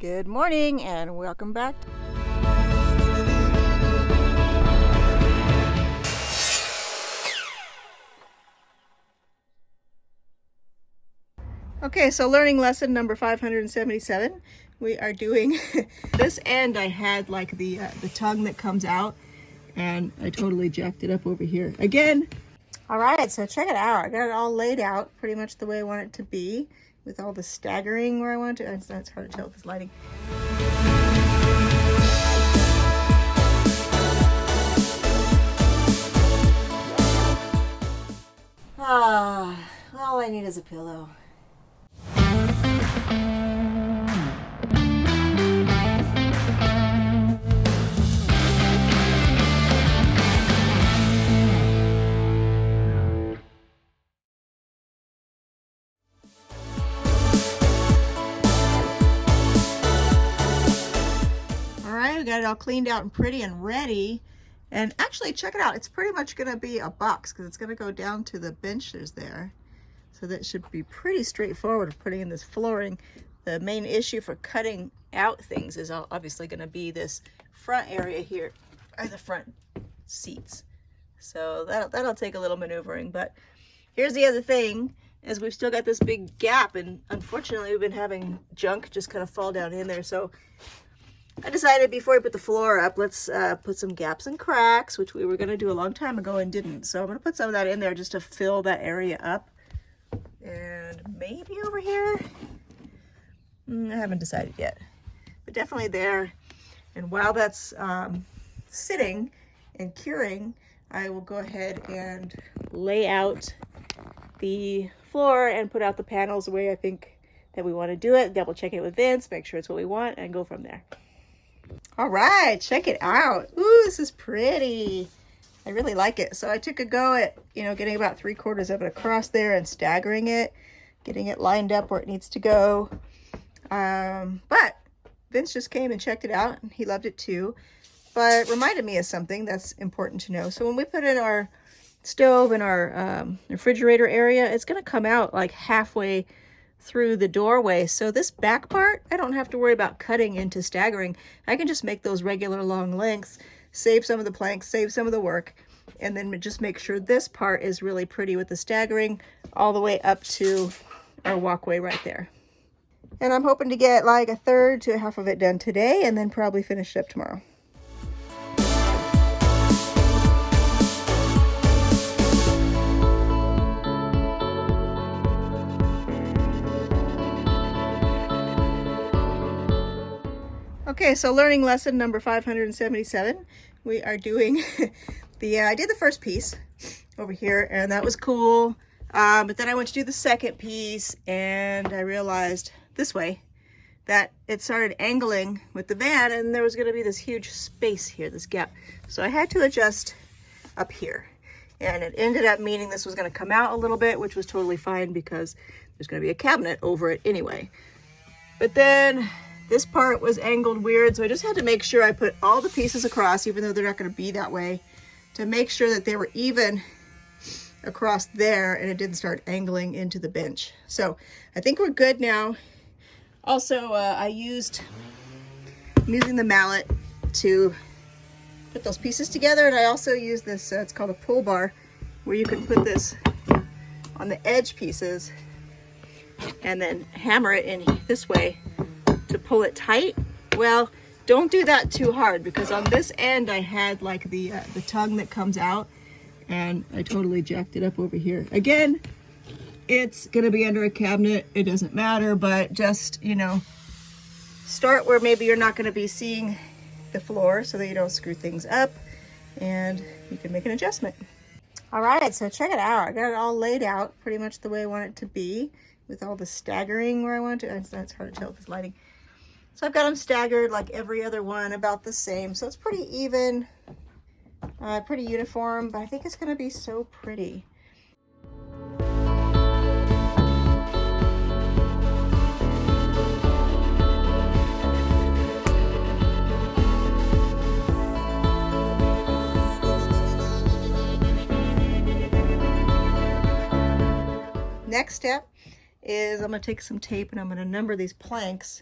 Good morning and welcome back. Okay, so learning lesson number 577. We are doing this end. I had like the tongue that comes out, and I totally jacked it up over here again. All right, so check it out. I got it all laid out pretty much the way I want it to be, with all the staggering where I want it to. It's hard to tell with this lighting. All I need is a pillow. We got it all cleaned out and pretty and ready. And actually, check it out. It's pretty much going to be a box because it's going to go down to the benches there. So that should be pretty straightforward of putting in this flooring. The main issue for cutting out things is obviously going to be this front area here, or the front seats. So that'll take a little maneuvering. But here's the other thing, is we've still got this big gap, and unfortunately we've been having junk just kind of fall down in there. So I decided before we put the floor up, let's put some gaps and cracks, which we were going to do a long time ago and didn't. So I'm going to put some of that in there just to fill that area up. And maybe over here, I haven't decided yet, but definitely there. And while that's sitting and curing, I will go ahead and lay out the floor and put out the panels the way I think that we want to do it. Double check it with Vince, make sure it's what we want, and go from there. All right, check it out. Ooh, this is pretty. I really like it. So I took a go at, getting about 3/4 of it across there and staggering it, getting it lined up where it needs to go. But Vince just came and checked it out, and he loved it too. But it reminded me of something that's important to know. So when we put in our stove in our refrigerator area, it's going to come out like halfway through the doorway. So this back part, I don't have to worry about cutting into staggering. I can just make those regular long lengths, save some of the planks, save some of the work, and then just make sure this part is really pretty with the staggering all the way up to our walkway right there. And I'm hoping to get like 1/3 to 1/2 of it done today, and then probably finish it up tomorrow. Okay, so learning lesson number 577. We are doing I did the first piece over here, and that was cool. But then I went to do the second piece, and I realized this way that it started angling with the van, and there was going to be this huge space here, this gap. So I had to adjust up here, and it ended up meaning this was going to come out a little bit, which was totally fine because there's going to be a cabinet over it anyway. But then this part was angled weird, so I just had to make sure I put all the pieces across, even though they're not going to be that way, to make sure that they were even across there and it didn't start angling into the bench. So I think we're good now. Also, I'm using the mallet to put those pieces together, and I also use this, it's called a pull bar, where you can put this on the edge pieces and then hammer it in this way to pull it tight. Well, don't do that too hard, because on this end I had like the tongue that comes out, and I totally jacked it up over here. Again, it's gonna be under a cabinet, it doesn't matter, but just start where maybe you're not gonna be seeing the floor so that you don't screw things up, and you can make an adjustment. All right, so check it out. I got it all laid out pretty much the way I want it to be, with all the staggering where I want it to. It's hard to tell with this lighting. So I've got them staggered like every other one, about the same. So it's pretty even, pretty uniform, but I think it's going to be so pretty. Next step is I'm going to take some tape and I'm going to number these planks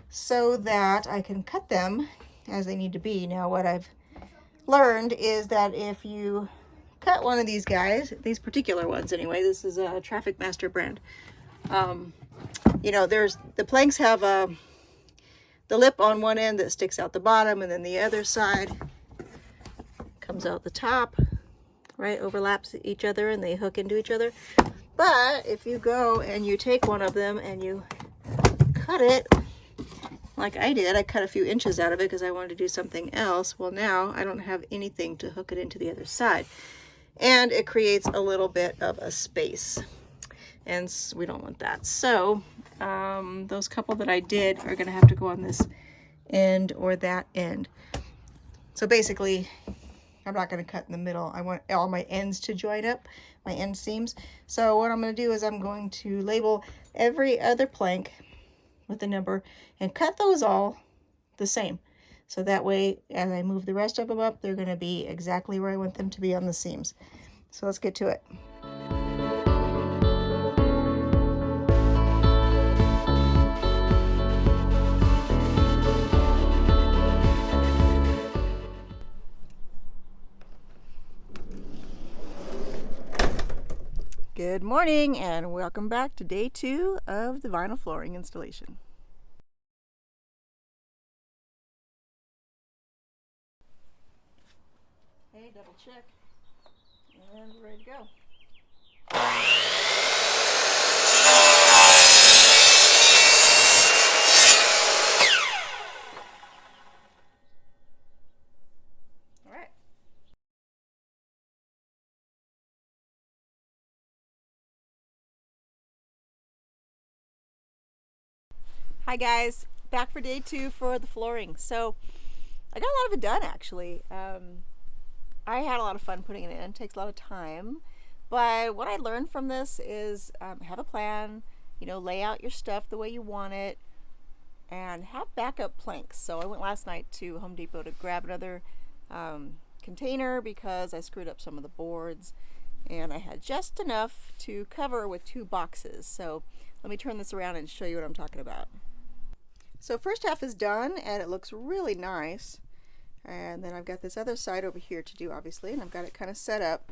so that I can cut them as they need to be. Now what I've learned is that if you cut one of these guys, these particular ones anyway, this is a Traffic Master brand, you know, there's the planks have the lip on one end that sticks out the bottom, and then the other side comes out the top, right, overlaps each other and they hook into each other. But if you go and you take one of them and you cut it like I did, I cut a few inches out of it because I wanted to do something else. Well, now I don't have anything to hook it into the other side, and it creates a little bit of a space, and we don't want that. So those couple that I did are going to have to go on this end or that end. So basically, I'm not going to cut in the middle. I want all my ends to join up, my end seams. So what I'm going to do is I'm going to label every other plank with a number and cut those all the same. So that way, as I move the rest of them up, they're going to be exactly where I want them to be on the seams. So let's get to it. Good morning and welcome back to day 2 of the vinyl flooring installation. Okay, double check and we're ready to go. All right. Hi guys, back for day 2 for the flooring. So I got a lot of it done actually. I had a lot of fun putting it in. It takes a lot of time, but what I learned from this is have a plan, you know, lay out your stuff the way you want it, and have backup planks. So I went last night to Home Depot to grab another container because I screwed up some of the boards, and I had just enough to cover with 2 boxes. So let me turn this around and show you what I'm talking about. So first half is done and it looks really nice. And then I've got this other side over here to do, obviously, and I've got it kind of set up.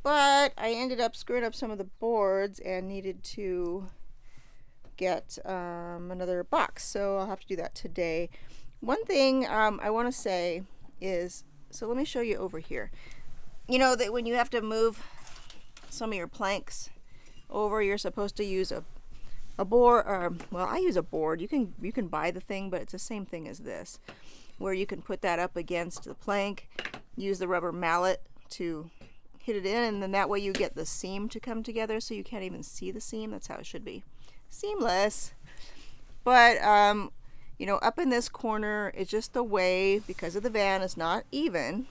But I ended up screwing up some of the boards and needed to get another box. So I'll have to do that today. One thing I want to say is, so let me show you over here. You know that when you have to move some of your planks over, you're supposed to use a board, or well, I use a board. You can buy the thing, but it's the same thing as this, where you can put that up against the plank, use the rubber mallet to hit it in, and then that way you get the seam to come together so you can't even see the seam. That's how it should be. Seamless. But you know, up in this corner, it's just the way, because of the van is not even,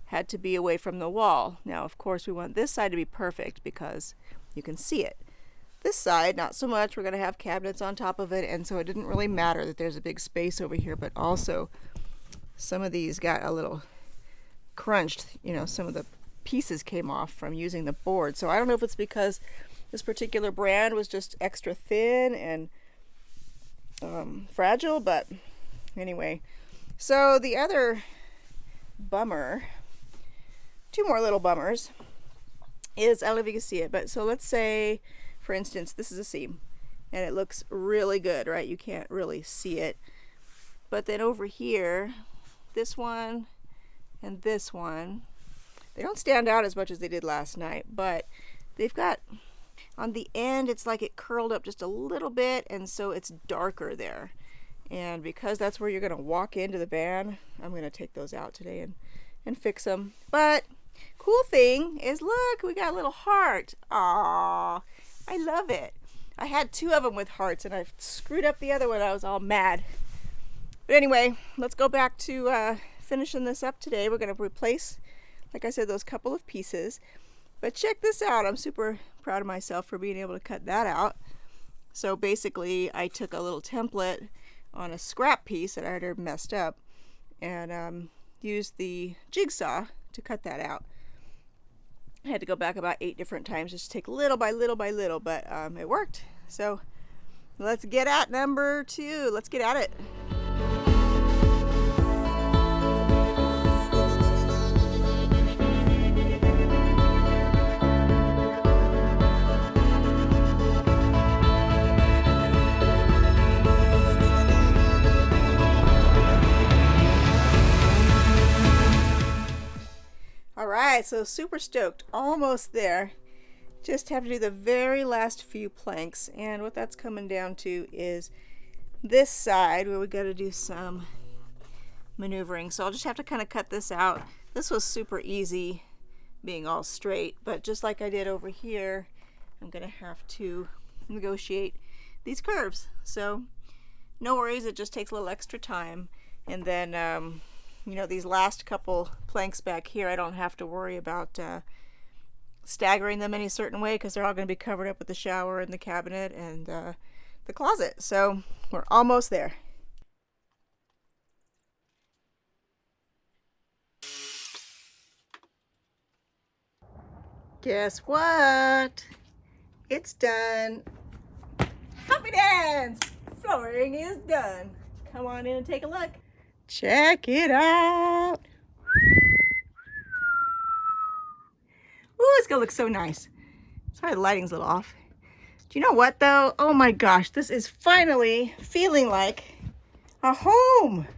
had to be away from the wall. Now of course we want this side to be perfect because you can see it. This side, not so much. We're going to have cabinets on top of it, and so it didn't really matter that there's a big space over here, but also some of these got a little crunched. You know, some of the pieces came off from using the board. So I don't know if it's because this particular brand was just extra thin and fragile, but anyway. So the other bummer, 2 more little bummers, is, I don't know if you can see it, but so let's say, for instance, this is a seam and it looks really good, right? You can't really see it. But then over here, this one and this one, they don't stand out as much as they did last night, but they've got, on the end, it's like it curled up just a little bit, and so it's darker there. And because that's where you're going to walk into the van, I'm going to take those out today and fix them. But cool thing is, look, we got a little heart. Aww. I love it. I had 2 of them with hearts and I screwed up the other one. I was all mad. But anyway, let's go back to finishing this up today. We're going to replace, like I said, those couple of pieces. But check this out. I'm super proud of myself for being able to cut that out. So basically, I took a little template on a scrap piece that I had messed up and used the jigsaw to cut that out. I had to go back about 8 different times just to take little by little by little, but it worked. So Let's get at number 2. Let's get at it. All right, so super stoked, almost there. Just have to do the very last few planks, and what that's coming down to is this side where we got to do some maneuvering. So I'll just have to kind of cut this out. This was super easy being all straight, but just like I did over here, I'm gonna have to negotiate these curves. So no worries, it just takes a little extra time. And then you know, these last couple planks back here, I don't have to worry about staggering them any certain way because they're all going to be covered up with the shower and the cabinet and the closet. So we're almost there. Guess what? It's done. Happy dance! Flooring is done. Come on in and take a look. Check it out. Ooh, it's gonna look so nice. Sorry, the lighting's a little off. Do you know what though? Oh my gosh, this is finally feeling like a home.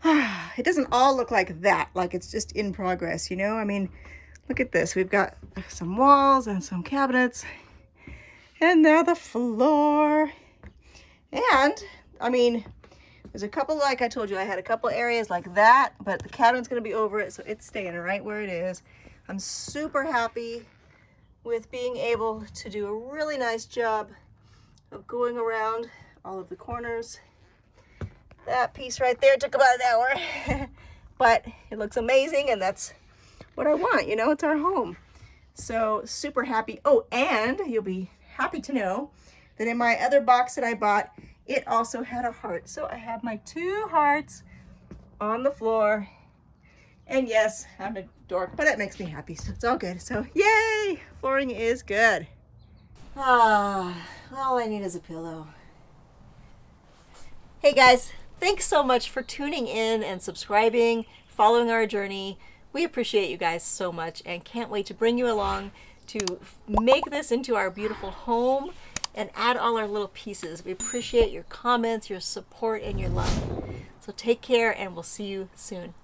It doesn't all look like that, like it's just in progress, you know? I mean, look at this. We've got some walls and some cabinets, and now the floor. And I mean, there's a couple, like I told you, I had a couple areas like that, but the cabinet's gonna be over it, so it's staying right where it is. I'm super happy with being able to do a really nice job of going around all of the corners. That piece right there took about an hour, but it looks amazing, and that's what I want, you know, it's our home. So super happy. Oh, and you'll be happy to know that in my other box that I bought, it also had a heart. So I have my 2 hearts on the floor. And yes, I'm a dork, but it makes me happy, so it's all good. So yay, flooring is good. All I need is a pillow. Hey guys, thanks so much for tuning in and subscribing, following our journey. We appreciate you guys so much and can't wait to bring you along to make this into our beautiful home and add all our little pieces. We appreciate your comments, your support, and your love. So take care, and we'll see you soon.